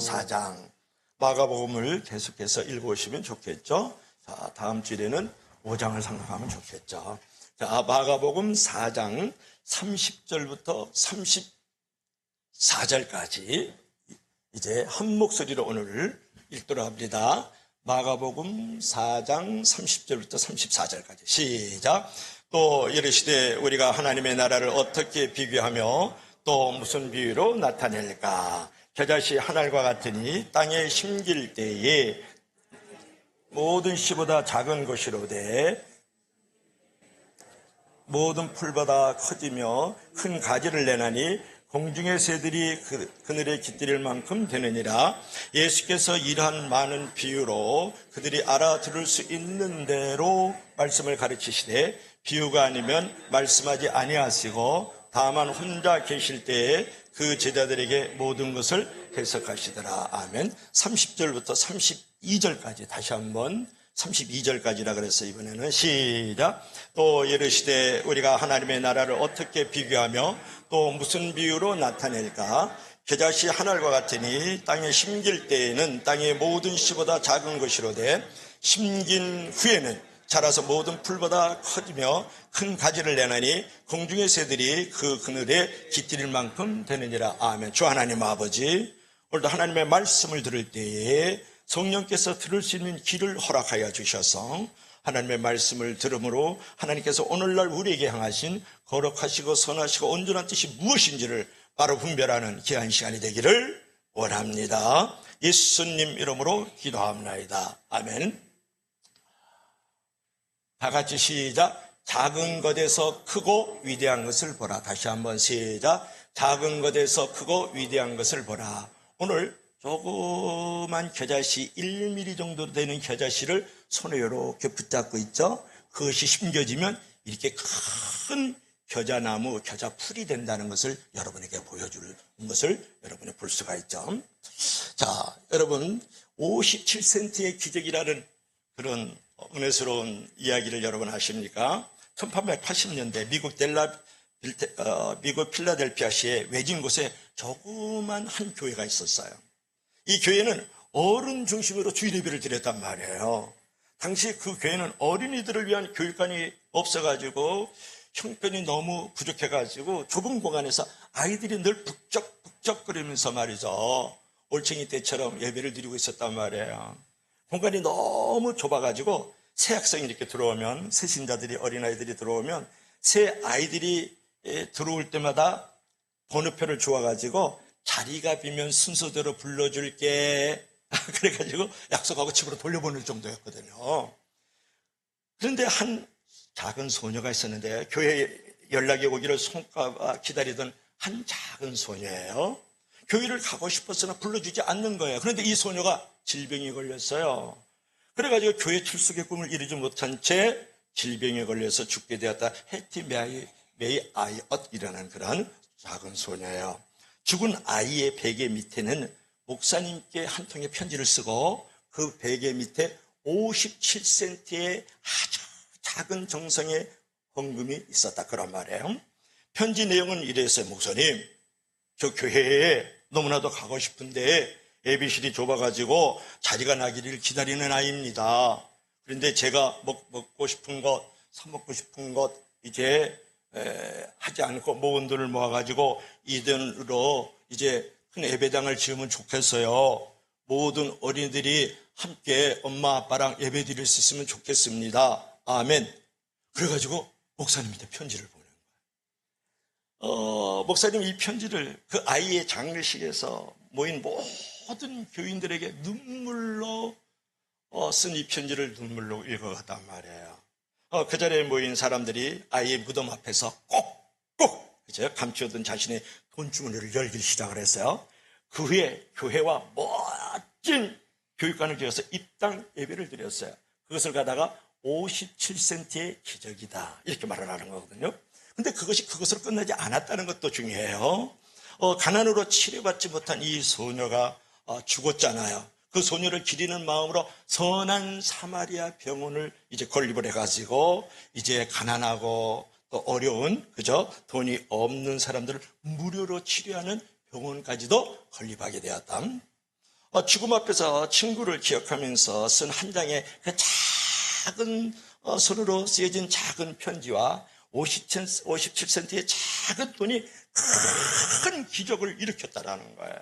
4장. 마가복음을 계속해서 읽어오시면 좋겠죠. 자, 다음 주에는 5장을 상담하면 좋겠죠. 자, 마가복음 4장 30절부터 34절까지 이제 한 목소리로 오늘 읽도록 합니다. 마가복음 4장 30절부터 34절까지 시작. 또 이르시되 우리가 하나님의 나라를 어떻게 비교하며 또 무슨 비유로 나타낼까? 겨자씨 한 알과 같으니 땅에 심길 때에 모든 씨보다 작은 것이로되 모든 풀보다 커지며 큰 가지를 내나니 공중의 새들이 그늘에 깃들일 만큼 되느니라. 예수께서 이러한 많은 비유로 그들이 알아들을 수 있는 대로 말씀을 가르치시되 비유가 아니면 말씀하지 아니하시고 다만 혼자 계실 때에 그 제자들에게 모든 것을 해석하시더라. 아멘. 30절부터 32절까지 다시 한번 32절까지라 그래서 이번에는 시작. 또 이르시되 우리가 하나님의 나라를 어떻게 비교하며 또 무슨 비유로 나타낼까? 겨자씨 한 알과 같으니 땅에 심길 때에는 땅의 모든 씨보다 작은 것이로되 심긴 후에는 자라서 모든 풀보다 커지며 큰 가지를 내나니 공중의 새들이 그 그늘에 깃들일 만큼 되느니라. 아멘. 주 하나님 아버지, 오늘도 하나님의 말씀을 들을 때에 성령께서 들을 수 있는 귀를 허락하여 주셔서 하나님의 말씀을 들음으로 하나님께서 오늘날 우리에게 향하신 거룩하시고 선하시고 온전한 뜻이 무엇인지를 바로 분별하는 귀한 시간이 되기를 원합니다. 예수님 이름으로 기도합나이다. 아멘. 다 같이 시작. 작은 것에서 크고 위대한 것을 보라. 다시 한번 시작. 작은 것에서 크고 위대한 것을 보라. 오늘 조그만 겨자씨 1mm 정도 되는 겨자씨를 손에 이렇게 붙잡고 있죠. 그것이 심겨지면 이렇게 큰 겨자나무, 겨자풀이 된다는 것을 여러분에게 보여주는 것을 여러분이 볼 수가 있죠. 자, 여러분 57센트의 기적이라는 그런 은혜스러운 이야기를 여러분 아십니까? 1880년대 미국 필라델피아시의 외진 곳에 조그만 한 교회가 있었어요. 이 교회는 어른 중심으로 주일 예배를 드렸단 말이에요. 당시 그 교회는 어린이들을 위한 교육관이 없어가지고 형편이 너무 부족해가지고 좁은 공간에서 아이들이 늘 북적북적거리면서 말이죠. 올챙이 때처럼 예배를 드리고 있었단 말이에요. 공간이 너무 좁아가지고 새 학생이 이렇게 들어오면, 새 신자들이, 어린아이들이 들어오면 새 아이들이 들어올 때마다 번호표를 주어가지고 자리가 비면 순서대로 불러줄게. 그래가지고 약속하고 집으로 돌려보낼 정도였거든요. 그런데 한 작은 소녀가 있었는데 교회에 연락이 오기를 손꼽아 기다리던 한 작은 소녀예요. 교회를 가고 싶었으나 불러주지 않는 거예요. 그런데 이 소녀가 질병이 걸렸어요. 그래가지고 교회 출석의 꿈을 이루지 못한 채 질병에 걸려서 죽게 되었다. 해티 메이 아이엇이라는 그런 작은 소녀예요. 죽은 아이의 베개 밑에는 목사님께 한 통의 편지를 쓰고 그 베개 밑에 57센트의 아주 작은 정성의 헌금이 있었다. 그런 말이에요. 편지 내용은 이랬어요. 목사님, 저 교회에 너무나도 가고 싶은데 예배실이 좁아가지고 자리가 나기를 기다리는 아이입니다. 그런데 제가 먹고 싶은 것, 사먹고 싶은 것 이제 하지 않고 모은 돈을 모아가지고 이 돈으로 이제 큰 예배당을 지으면 좋겠어요. 모든 어린이들이 함께 엄마 아빠랑 예배 드릴 수 있으면 좋겠습니다. 아멘. 그래가지고 목사님한테 편지를 보낸 거예요. 목사님 이 편지를 그 아이의 장례식에서 모인 모든 교인들에게 눈물로 쓴 이 편지를 눈물로 읽어갔단 말이에요. 그 자리에 모인 사람들이 아이의 무덤 앞에서 꼭꼭 이제 감추어둔 자신의 돈주머니를 열기 시작을 했어요. 그 후에 교회와 멋진 교육관을 지어서 입당 예배를 드렸어요. 그것을 가다가 57센트의 기적이다 이렇게 말을 하는 거거든요. 근데 그것이 그것으로 끝나지 않았다는 것도 중요해요. 가난으로 치료받지 못한 이 소녀가 죽었잖아요. 그 소녀를 기리는 마음으로 선한 사마리아 병원을 이제 건립을 해가지고 이제 가난하고 또 어려운 그죠 돈이 없는 사람들을 무료로 치료하는 병원까지도 건립하게 되었다. 죽음 앞에서 친구를 기억하면서 쓴 한 장의 그 작은 손으로 쓰여진 작은 편지와 57센트의 작은 돈이 큰 기적을 일으켰다라는 거예요.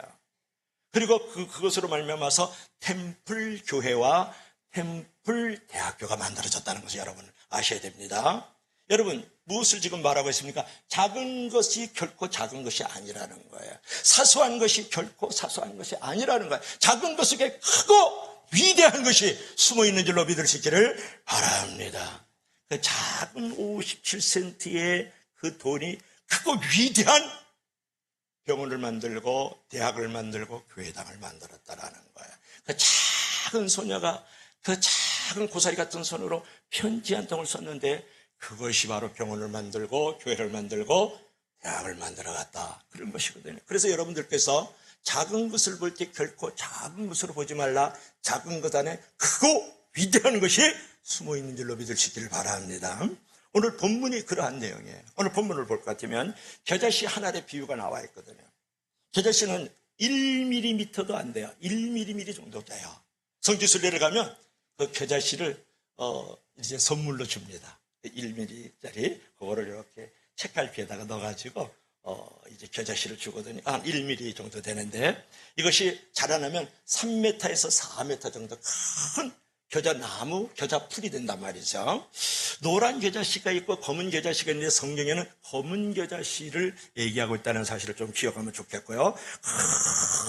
그리고 그것으로 말미암아서 템플 교회와 템플 대학교가 만들어졌다는 것을 여러분 아셔야 됩니다. 여러분, 무엇을 지금 말하고 있습니까? 작은 것이 결코 작은 것이 아니라는 거예요. 사소한 것이 결코 사소한 것이 아니라는 거예요. 작은 것 속에 크고 위대한 것이 숨어 있는 줄로 믿을 수 있기를 바랍니다. 그 작은 57센트의 그 돈이 크고 위대한 병원을 만들고 대학을 만들고 교회당을 만들었다라는 거예요. 그 작은 소녀가 그 작은 고사리 같은 손으로 편지 한 통을 썼는데 그것이 바로 병원을 만들고 교회를 만들고 대학을 만들어갔다. 그런 것이거든요. 그래서 여러분들께서 작은 것을 볼 때 결코 작은 것으로 보지 말라. 작은 것 안에 크고 위대한 것이 숨어 있는 줄로 믿을 수 있기를 바랍니다. 오늘 본문이 그러한 내용이에요. 오늘 본문을 볼 것 같으면 겨자씨 한 알의 비유가 나와 있거든요. 겨자씨는 1mm도 안 돼요. 1mm 정도 돼요. 성지순례를 가면 그 겨자씨를 이제 선물로 줍니다. 1mm짜리 그거를 이렇게 책갈피에다가 넣어가지고 이제 겨자씨를 주거든요. 한 1mm 정도 되는데 이것이 자라나면 3m에서 4m 정도 큰 겨자나무, 겨자풀이 된단 말이죠. 노란 겨자씨가 있고 검은 겨자씨가 있는데 성경에는 검은 겨자씨를 얘기하고 있다는 사실을 좀 기억하면 좋겠고요.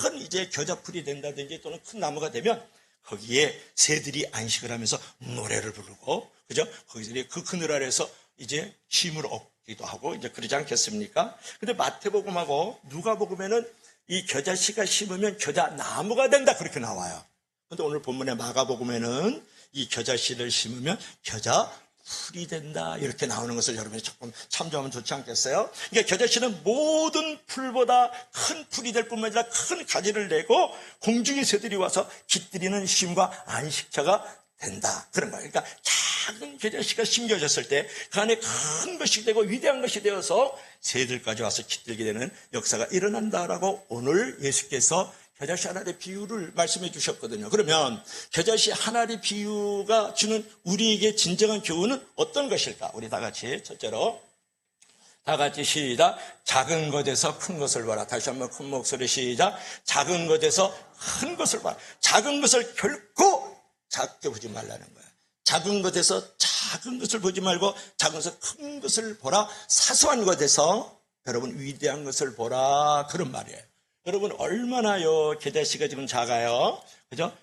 큰 이제 겨자풀이 된다든지 또는 큰 나무가 되면 거기에 새들이 안식을 하면서 노래를 부르고, 그죠? 거기서 그 그늘 아래서 이제 쉼을 얻기도 하고, 이제 그러지 않겠습니까? 근데 마태복음하고 누가복음에는 이 겨자씨가 심으면 겨자나무가 된다. 그렇게 나와요. 근데 오늘 본문의 마가복음에는 이 겨자씨를 심으면 겨자풀이 된다. 이렇게 나오는 것을 여러분이 조금 참조하면 좋지 않겠어요? 그러니까 겨자씨는 모든 풀보다 큰 풀이 될 뿐만 아니라 큰 가지를 내고 공중의 새들이 와서 깃들이는 쉼과 안식처가 된다. 그런 거예요. 그러니까 작은 겨자씨가 심겨졌을 때 그 안에 큰 것이 되고 위대한 것이 되어서 새들까지 와서 깃들게 되는 역사가 일어난다라고 오늘 예수께서 겨자씨 한 알의 비유를 말씀해 주셨거든요. 그러면 겨자씨 한 알의 비유가 주는 우리에게 진정한 교훈은 어떤 것일까? 우리 다 같이 첫째로 다 같이 시작. 작은 것에서 큰 것을 봐라. 다시 한번 큰 목소리 시작. 작은 것에서 큰 것을 봐라. 작은 것을 결코 작게 보지 말라는 거예요. 작은 것에서 작은 것을 보지 말고 작은 것에서 큰 것을 보라. 사소한 것에서 여러분 위대한 것을 보라. 그런 말이에요. 여러분 얼마나 요 겨자씨가 지금 작아요. 그죠?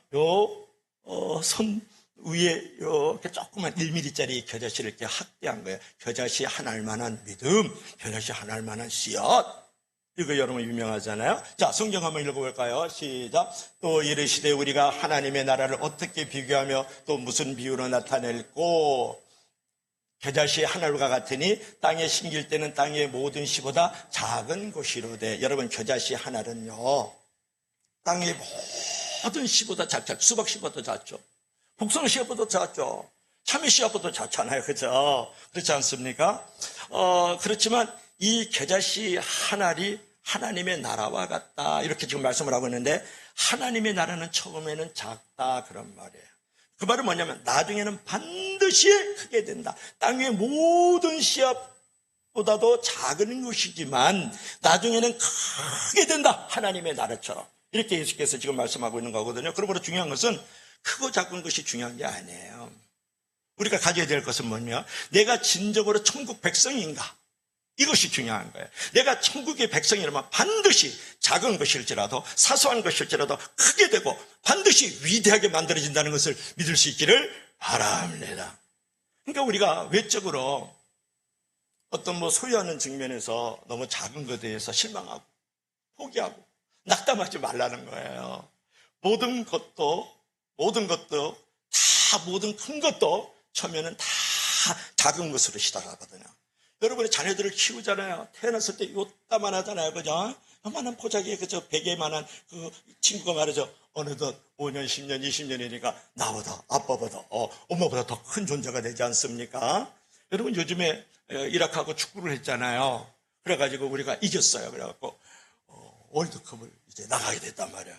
손 위에 이렇게 조그만 1mm짜리 겨자씨를 이렇게 확대한 거예요. 겨자씨 한 알만한 믿음, 겨자씨 한 알만한 씨앗. 이거 여러분 유명하잖아요. 자, 성경 한번 읽어볼까요? 시작. 또 이르시되 우리가 하나님의 나라를 어떻게 비교하며 또 무슨 비유로 나타낼꼬? 겨자씨 한 알과 같으니 땅에 심길 때는 땅의 모든 씨보다 작은 것이로되. 여러분 겨자씨 한 알은요 땅의 모든 씨보다 작죠. 수박 씨보다 작죠. 복숭아 씨보다 작죠. 참외 씨보다 작잖아요. 그죠? 그렇지 않습니까? 그렇지만 이 겨자씨 한 알이 하나님의 나라와 같다. 이렇게 지금 말씀을 하고 있는데 하나님의 나라는 처음에는 작다. 그런 말이에요. 그 말은 뭐냐면 나중에는 반드시 크게 된다. 땅의 모든 씨앗보다도 작은 것이지만 나중에는 크게 된다. 하나님의 나라처럼. 이렇게 예수께서 지금 말씀하고 있는 거거든요. 그러므로 중요한 것은 크고 작은 것이 중요한 게 아니에요. 우리가 가져야 될 것은 뭐냐? 내가 진정으로 천국 백성인가? 이것이 중요한 거예요. 내가 천국의 백성이라면 반드시 작은 것일지라도 사소한 것일지라도 크게 되고 반드시 위대하게 만들어진다는 것을 믿을 수 있기를 바랍니다. 그러니까 우리가 외적으로 어떤 소유하는 측면에서 너무 작은 것에 대해서 실망하고 포기하고 낙담하지 말라는 거예요. 모든 것도 다 모든 큰 것도 처음에는 다 작은 것으로 시작하거든요. 여러분이 자녀들을 키우잖아요. 태어났을 때 요따만 하잖아요. 그죠? 요만한 포자기에 그저 베개만한 그 친구가 말이죠. 어느덧 5년, 10년, 20년이니까 나보다, 아빠보다, 엄마보다 더 큰 존재가 되지 않습니까? 여러분 요즘에 이라크하고 축구를 했잖아요. 그래가지고 우리가 이겼어요. 그래갖고 월드컵을 이제 나가게 됐단 말이에요.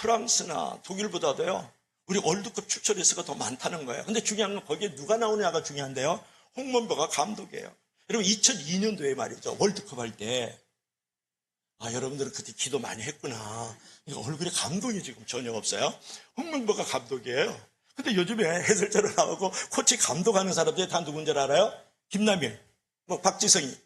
프랑스나 독일보다도요, 우리 월드컵 출전 횟수가 더 많다는 거예요. 근데 중요한 건 거기에 누가 나오느냐가 중요한데요. 홍문보가 감독이에요. 여러분 2002년도에 말이죠. 월드컵 할 때 여러분들은 그때 기도 많이 했구나. 얼굴에 감동이 지금 전혀 없어요. 홍문보가 감독이에요. 근데 요즘에 해설자로 나오고 코치 감독하는 사람들이 다 누군지 알아요? 김남일, 박지성이,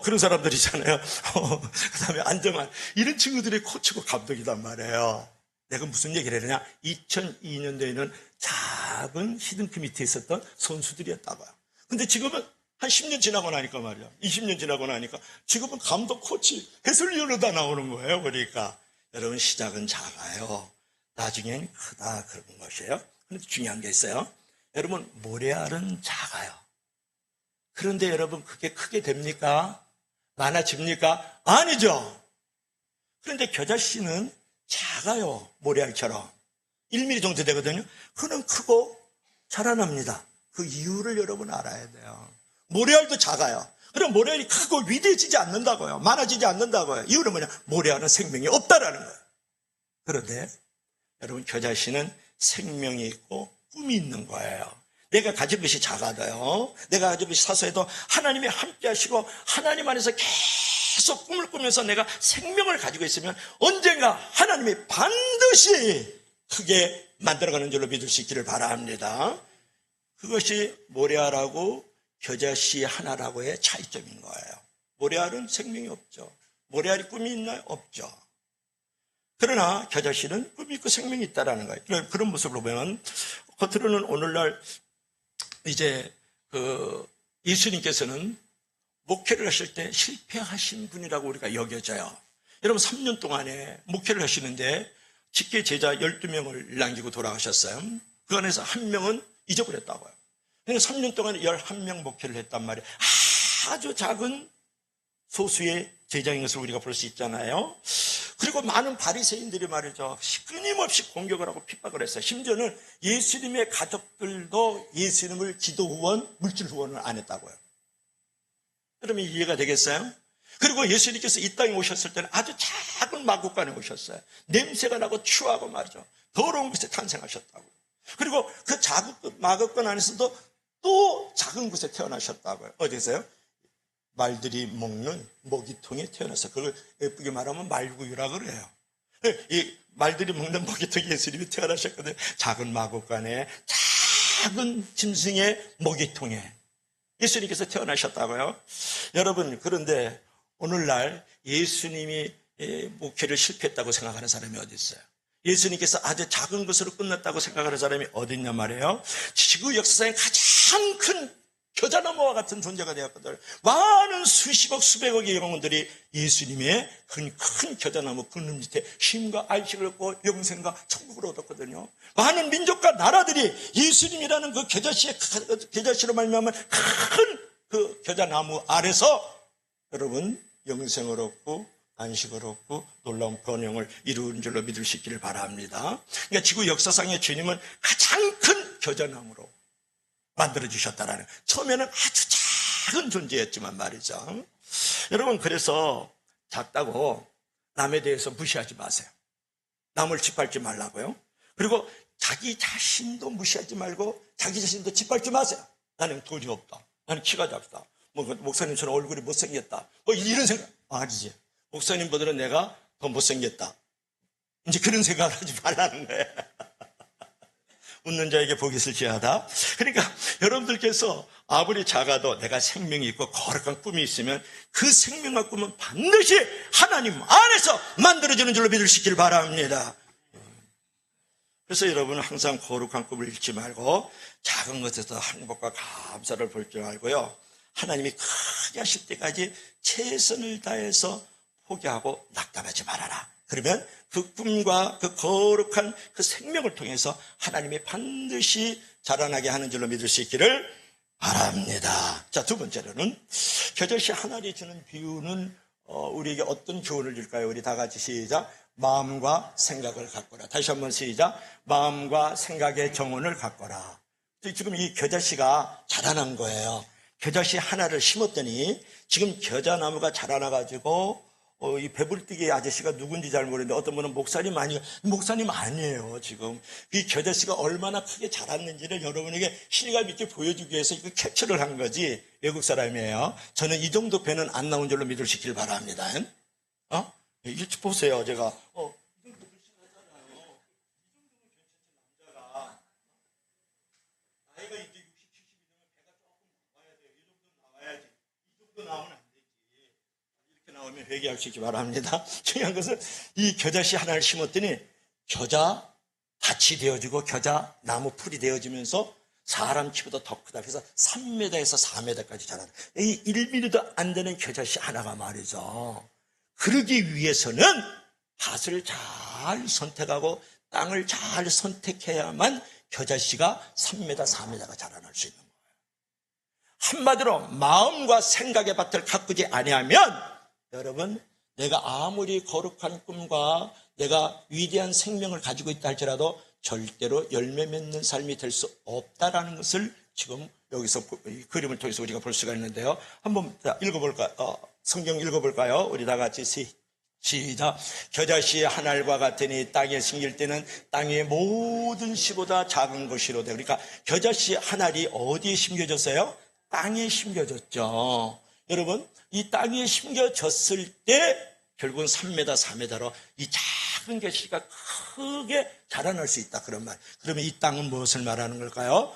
그런 사람들이잖아요. 그 다음에 안정환. 이런 친구들이 코치고 감독이단 말이에요. 내가 무슨 얘기를 했느냐? 2002년도에는 작은 히든크 밑에 있었던 선수들이었다고요. 근데 지금은 한 10년 지나고 나니까 말이야. 20년 지나고 나니까 지금은 감독, 코치, 해설위원으로 다 나오는 거예요. 그러니까 여러분 시작은 작아요. 나중엔 크다 그런 것이에요. 그런데 중요한 게 있어요. 여러분 모래알은 작아요. 그런데 여러분 그게 크게 됩니까? 많아집니까? 아니죠. 그런데 겨자씨는 작아요. 모래알처럼 1mm 정도 되거든요. 그는 크고 자라납니다. 그 이유를 여러분 알아야 돼요. 모래알도 작아요. 그럼 모래알이 크고 위대해지지 않는다고요. 많아지지 않는다고요. 이유는 뭐냐? 모래알은 생명이 없다라는 거예요. 그런데 여러분 겨자씨는 생명이 있고 꿈이 있는 거예요. 내가 가진 것이 작아도요, 내가 가진 것이 사소해도 하나님이 함께 하시고 하나님 안에서 계속 꿈을 꾸면서 내가 생명을 가지고 있으면 언젠가 하나님이 반드시 크게 만들어가는 줄로 믿을 수 있기를 바랍니다. 그것이 모래알하고 겨자씨 하나라고의 차이점인 거예요. 모래알은 생명이 없죠. 모래알이 꿈이 있나요? 없죠. 그러나 겨자씨는 꿈이 있고 생명이 있다라는 거예요. 그런 모습으로 보면 겉으로는 오늘날 이제 예수님께서는 목회를 하실 때 실패하신 분이라고 우리가 여겨져요. 여러분 3년 동안에 목회를 하시는데 직계 제자 12명을 남기고 돌아가셨어요. 그 안에서 한 명은 잊어버렸다고요. 그러니까 3년 동안에 11명 목회를 했단 말이에요. 아주 작은 소수의 제자인 것을 우리가 볼 수 있잖아요. 그리고 많은 바리새인들이 말이죠, 끊임없이 공격을 하고 핍박을 했어요. 심지어는 예수님의 가족들도 예수님을 기도 후원, 물질 후원을 안 했다고요. 그러면 이해가 되겠어요? 그리고 예수님께서 이 땅에 오셨을 때는 아주 작은 마구간에 오셨어요. 냄새가 나고 추하고 말이죠, 더러운 곳에 탄생하셨다고요. 그리고 그 작은 마구간 안에서도 또 작은 곳에 태어나셨다고요. 어디서요? 말들이 먹는 먹이통에 태어나서 그걸 예쁘게 말하면 말구유라 그래요. 이 말들이 먹는 먹이통에 예수님이 태어나셨거든요. 작은 마구간에 작은 짐승의 먹이통에 예수님께서 태어나셨다고요. 여러분, 그런데 오늘날 예수님이 목회를 실패했다고 생각하는 사람이 어디 있어요? 예수님께서 아주 작은 것으로 끝났다고 생각하는 사람이 어디 있냐 말이에요. 지구 역사상에 가장 큰 겨자나무와 같은 존재가 되었거든요. 많은 수십억 수백억의 영혼들이 예수님의 큰 겨자나무 그늘 밑에 쉼과 안식을 얻고 영생과 천국을 얻었거든요. 많은 민족과 나라들이 예수님이라는 그 겨자씨로 말미암은 큰 그 겨자나무 아래서 여러분 영생을 얻고 안식을 얻고 놀라운 번영을 이루는 줄로 믿을 수 있기를 바랍니다. 그러니까 지구 역사상의 주님은 가장 큰 겨자나무로 만들어주셨다라는, 처음에는 아주 작은 존재였지만 말이죠. 여러분, 그래서 작다고 남에 대해서 무시하지 마세요. 남을 짓밟지 말라고요. 그리고 자기 자신도 무시하지 말고 자기 자신도 짓밟지 마세요. 나는 돈이 없다, 나는 키가 작다, 목사님처럼 얼굴이 못생겼다, 이런 생각 아니지. 목사님보다는 내가 더 못생겼다, 이제 그런 생각을 하지 말라는 거예요. 웃는 자에게 복이 있을지어다. 그러니까 여러분들께서 아무리 작아도 내가 생명이 있고 거룩한 꿈이 있으면 그 생명과 꿈은 반드시 하나님 안에서 만들어지는 줄로 믿을 수 있기를 바랍니다. 그래서 여러분은 항상 거룩한 꿈을 잃지 말고 작은 것에서 행복과 감사를 볼 줄 알고요, 하나님이 크게 하실 때까지 최선을 다해서 포기하고 낙담하지 말아라. 그러면 그 꿈과 그 거룩한 그 생명을 통해서 하나님이 반드시 자라나게 하는 줄로 믿을 수 있기를 바랍니다. 자, 두 번째로는 겨자씨 하나를 주는 비유는 우리에게 어떤 교훈을 줄까요? 우리 다 같이 시작. 마음과 생각을 갖거라. 다시 한번 시작. 마음과 생각의 정원을 갖거라. 지금 이 겨자씨가 자라난 거예요. 겨자씨 하나를 심었더니 지금 겨자나무가 자라나가지고 이 배불뜨기 아저씨가 누군지 잘 모르는데 어떤 분은 목사님 목사님 아니에요. 지금 이 겨자씨가 얼마나 크게 자랐는지를 여러분에게 실감 있게 보여주기 위해서 이거 캡처를 한 거지. 외국 사람이에요. 저는 이 정도 배는 안 나온 줄로 믿으시길 바랍니다. 이거 보세요. 제가 이 정도 불신하잖아요. 이 정도면 괜찮지. 남자가 나이가 이제 60, 70이면 배가 조금 나와야 돼요. 이 정도 나와야지. 이 정도 나오면 안 되지. 이렇게 나오면 회개하시기 바랍니다. 중요한 것은 이 겨자씨 하나를 심었더니 겨자 밭이 되어지고 겨자 나무 풀이 되어지면서 사람 키보다 더 크다. 그래서 3m에서 4m까지 자라는 이 1mm도 안 되는 겨자씨 하나가 말이죠. 그러기 위해서는 밭을 잘 선택하고 땅을 잘 선택해야만 겨자씨가 3m, 4m가 자라날 수 있는 거예요. 한마디로 마음과 생각의 밭을 가꾸지 아니하면 여러분, 내가 아무리 거룩한 꿈과 내가 위대한 생명을 가지고 있다 할지라도 절대로 열매 맺는 삶이 될 수 없다라는 것을 지금 여기서 이 그림을 통해서 우리가 볼 수가 있는데요. 한번 읽어볼까요? 성경 읽어볼까요? 우리 다 같이 시작. 겨자씨 한 알과 같으니 땅에 심길 때는 땅의 모든 씨보다 작은 것이로되. 그러니까 겨자씨 한 알이 어디에 심겨졌어요? 땅에 심겨졌죠. 여러분, 이 땅에 심겨졌을 때 결국은 3m, 4m로 이 작은 겨자씨가 크게 자라날 수 있다. 그런 말. 그러면 이 땅은 무엇을 말하는 걸까요?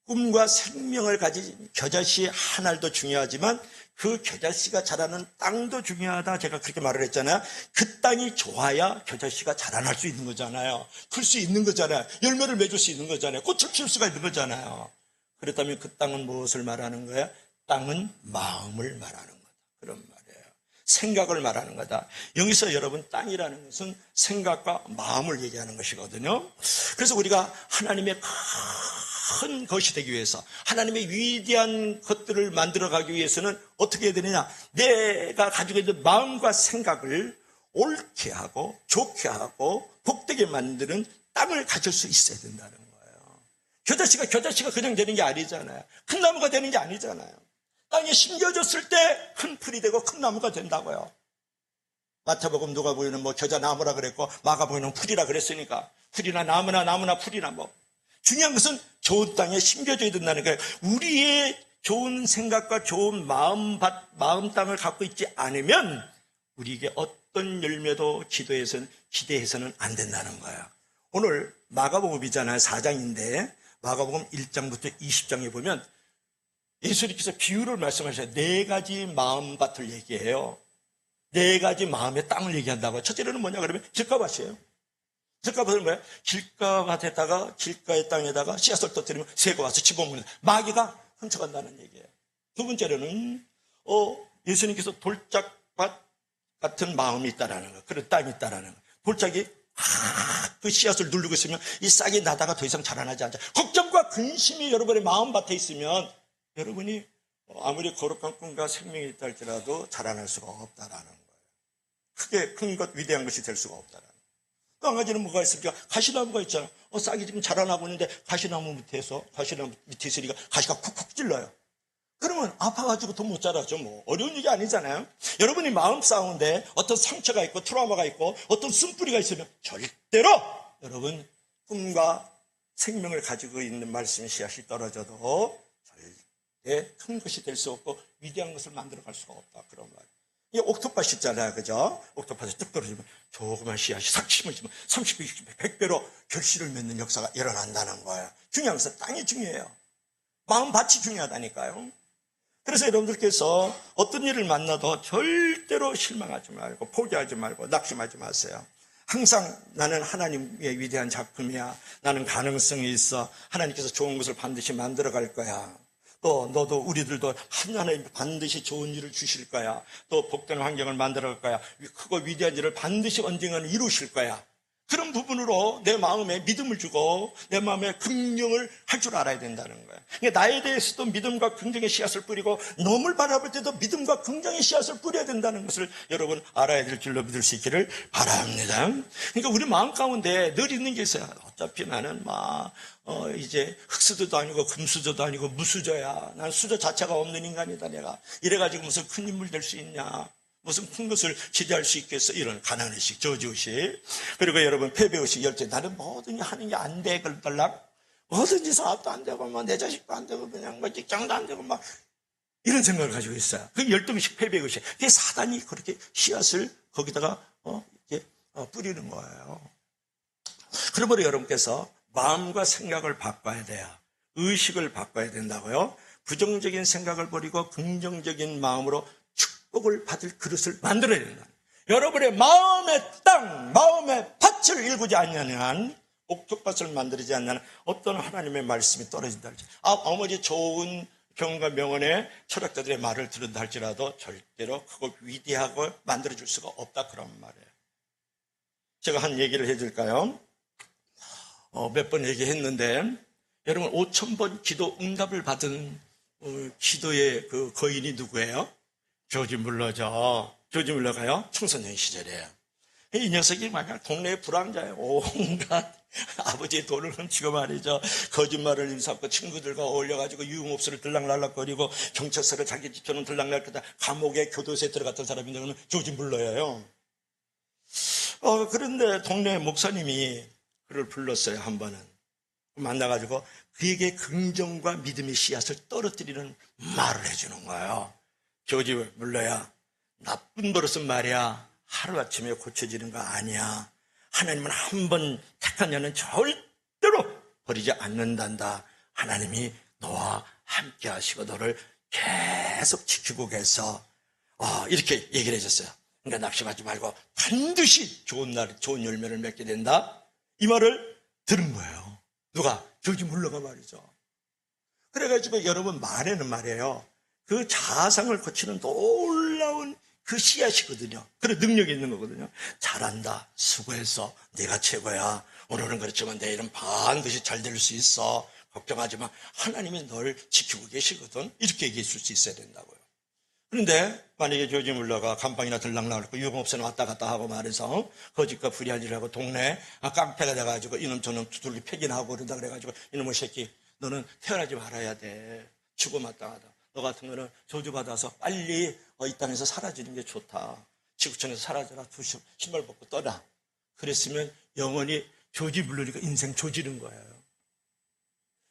꿈과 생명을 가진 겨자씨 한 알도 중요하지만 그 겨자씨가 자라는 땅도 중요하다. 제가 그렇게 말을 했잖아요. 그 땅이 좋아야 겨자씨가 자라날 수 있는 거잖아요. 클 수 있는 거잖아요. 열매를 맺을 수 있는 거잖아요. 꽃을 피울 수가 있는 거잖아요. 그렇다면 그 땅은 무엇을 말하는 거야? 땅은 마음을 말하는 거다. 그런 말이에요. 생각을 말하는 거다. 여기서 여러분 땅이라는 것은 생각과 마음을 얘기하는 것이거든요. 그래서 우리가 하나님의 큰 것이 되기 위해서 하나님의 위대한 것들을 만들어가기 위해서는 어떻게 해야 되느냐? 내가 가지고 있는 마음과 생각을 옳게 하고 좋게 하고 복되게 만드는 땅을 가질 수 있어야 된다는 거예요. 겨자씨가 그냥 되는 게 아니잖아요. 큰 나무가 되는 게 아니잖아요. 땅에 심겨졌을 때 큰 풀이 되고 큰 나무가 된다고요. 마태복음 누가복음은 겨자나무라 그랬고 마가복음은 풀이라 그랬으니까 풀이나 나무나 풀이나 중요한 것은 좋은 땅에 심겨져야 된다는 거예요. 우리의 좋은 생각과 좋은 마음 땅을 갖고 있지 않으면 우리에게 어떤 열매도 기대해서는 안 된다는 거예요. 오늘 마가복음이잖아요. 4장인데 마가복음 1장부터 20장에 보면 예수님께서 비유를 말씀하셔요. 4가지 마음밭을 얘기해요. 4가지 마음의 땅을 얘기한다고요. 첫째로는 뭐냐 그러면 길가밭이에요. 길가밭은 뭐예요? 길가밭에다가 길가의 땅에다가 씨앗을 터뜨리면 새가 와서 집어먹는 마귀가 훔쳐간다는 얘기예요. 두 번째로는 예수님께서 돌짝밭 같은 마음이 있다라는 거, 그런 땅이 있다라는 거. 돌짝이 그 씨앗을 누르고 있으면 이 싹이 나다가 더 이상 자라나지 않죠. 걱정과 근심이 여러분의 마음밭에 있으면 여러분이 아무리 거룩한 꿈과 생명이 있다 할지라도 자라날 수가 없다라는 거예요. 크게 큰 것, 위대한 것이 될 수가 없다라는 거예요. 또 한 가지는 뭐가 있습니까? 가시나무가 있잖아요. 싹이 지금 자라나고 있는데 가시나무 밑에 있으니까 가시가 쿡쿡 찔러요. 그러면 아파가지고 더 못 자라죠. 어려운 일이 아니잖아요. 여러분이 마음 싸움인데 어떤 상처가 있고 트라우마가 있고 어떤 쓴뿌리가 있으면 절대로 여러분 꿈과 생명을 가지고 있는 말씀의 씨앗이 떨어져도 절대 큰 것이 될 수 없고 위대한 것을 만들어갈 수가 없다. 그런 말이에요. 이 옥토팥 있잖아요. 그죠? 옥토팥에 뚝 떨어지면 조그만 씨앗이 싹 심어지면 30배, 60배, 100배로 결실을 맺는 역사가 일어난다는 거예요. 중요한 것은 땅이 중요해요. 마음밭이 중요하다니까요. 그래서 여러분들께서 어떤 일을 만나도 절대로 실망하지 말고 포기하지 말고 낙심하지 마세요. 항상 나는 하나님의 위대한 작품이야. 나는 가능성이 있어. 하나님께서 좋은 것을 반드시 만들어갈 거야. 또 너도 우리들도 하나님 반드시 좋은 일을 주실 거야. 또 복된 환경을 만들어갈 거야. 크고 위대한 일을 반드시 언젠가는 이루실 거야. 그런 부분으로 내 마음에 믿음을 주고 내 마음에 긍정을 할 줄 알아야 된다는 거예요. 그러니까 나에 대해서도 믿음과 긍정의 씨앗을 뿌리고 놈을 바라볼 때도 믿음과 긍정의 씨앗을 뿌려야 된다는 것을 여러분 알아야 될 줄로 믿을 수 있기를 바랍니다. 그러니까 우리 마음 가운데 늘 있는 게 있어요. 어차피 나는 이제 흙수저도 아니고 금수저도 아니고 무수저야. 난 수저 자체가 없는 인간이다. 내가 이래가지고 무슨 큰 인물 될 수 있냐. 무슨 큰 것을 기대할 수 있겠어? 이런 가난한 의식, 저주의식. 그리고 여러분, 패배의식, 열정. 나는 뭐든지 하는 게 안 돼, 그럴달랑. 뭐든지 사업도 안 되고, 뭐, 내 자식도 안 되고, 그냥 뭐, 직장도 안 되고, 막, 이런 생각을 가지고 있어요. 그 열등의식, 패배의식. 그게 사단이 그렇게 씨앗을 거기다가, 이렇게, 뿌리는 거예요. 그러므로 여러분께서 마음과 생각을 바꿔야 돼요. 의식을 바꿔야 된다고요. 부정적인 생각을 버리고 긍정적인 마음으로 축복을 받을 그릇을 만들어야 된다. 여러분의 마음의 땅, 마음의 밭을 일구지 않는 한, 옥토밭을 만들지 않는 한 어떤 하나님의 말씀이 떨어진다 할지, 아무리 좋은 경과 명언의 철학자들의 말을 들은다 할지라도 절대로 그걸 위대하고 만들어줄 수가 없다, 그런 말이에요. 제가 한 얘기를 해줄까요? 몇 번 얘기했는데, 여러분 5,000번 기도 응답을 받은 기도의 그 거인이 누구예요? 조지 물러죠. 조지 물러가요. 청소년 시절이에요. 이 녀석이 만약 동네의 불황자예요. 온갖 아버지의 돈을 훔치고 말이죠. 거짓말을 일삼고 친구들과 어울려가지고 유흥업소를 들락날락거리고 경찰서를 자기 집처럼 들락날락거리다 감옥에 교도소에 들어갔던 사람인데 그는 조지 물러예요. 그런데 동네 목사님이 그를 불렀어요. 한 번은. 만나가지고 그에게 긍정과 믿음의 씨앗을 떨어뜨리는 말을 해주는 거예요. 조지 물러야, 나쁜 버릇은 말이야 하루아침에 고쳐지는 거 아니야. 하나님은 한 번 택한 자는 절대로 버리지 않는단다. 하나님이 너와 함께 하시고 너를 계속 지키고 계셔. 이렇게 얘기를 해줬어요. 그러니까 낙심하지 말고 반드시 좋은 열매를 맺게 된다. 이 말을 들은 거예요. 누가? 조지 물러가 말이죠. 그래가지고 여러분 말에는 말이에요. 그 자상을 거치는 놀라운 그 씨앗이거든요. 그런 능력이 있는 거거든요. 잘한다. 수고했어. 네가 최고야. 오늘은 그렇지만 내일은 반드시 잘 될 수 있어. 걱정하지 마. 하나님이 널 지키고 계시거든. 이렇게 얘기해 줄 수 있어야 된다고요. 그런데 만약에 조지 물러가 감방이나 들락날고 유흥업소는 왔다 갔다 하고 말해서 거짓과 불의한 일을 하고 동네 깡패가 돼가지고 이놈 저놈 두들기 패기나하고 그런다 그래가지고 이놈의 새끼 너는 태어나지 말아야 돼. 죽어마땅하다. 너 같은 거는 저주받아서 빨리 이 땅에서 사라지는 게 좋다. 지구촌에서 사라져라. 신발 벗고 떠나. 그랬으면 영원히 조지 물러니까 인생 조지는 거예요.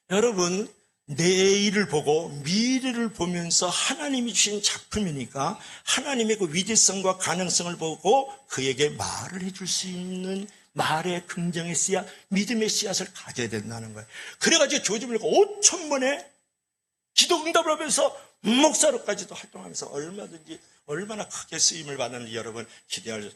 여러분, 내일을 보고 미래를 보면서 하나님이 주신 작품이니까 하나님의 그 위대성과 가능성을 보고 그에게 말을 해줄 수 있는 말의 긍정의 씨앗, 믿음의 씨앗을 가져야 된다는 거예요. 그래가지고 조지 물러가 5,000번의 기도 응답을 하면서 목사로까지도 활동하면서 얼마든지 얼마나 크게 쓰임을 받는지 여러분 기대할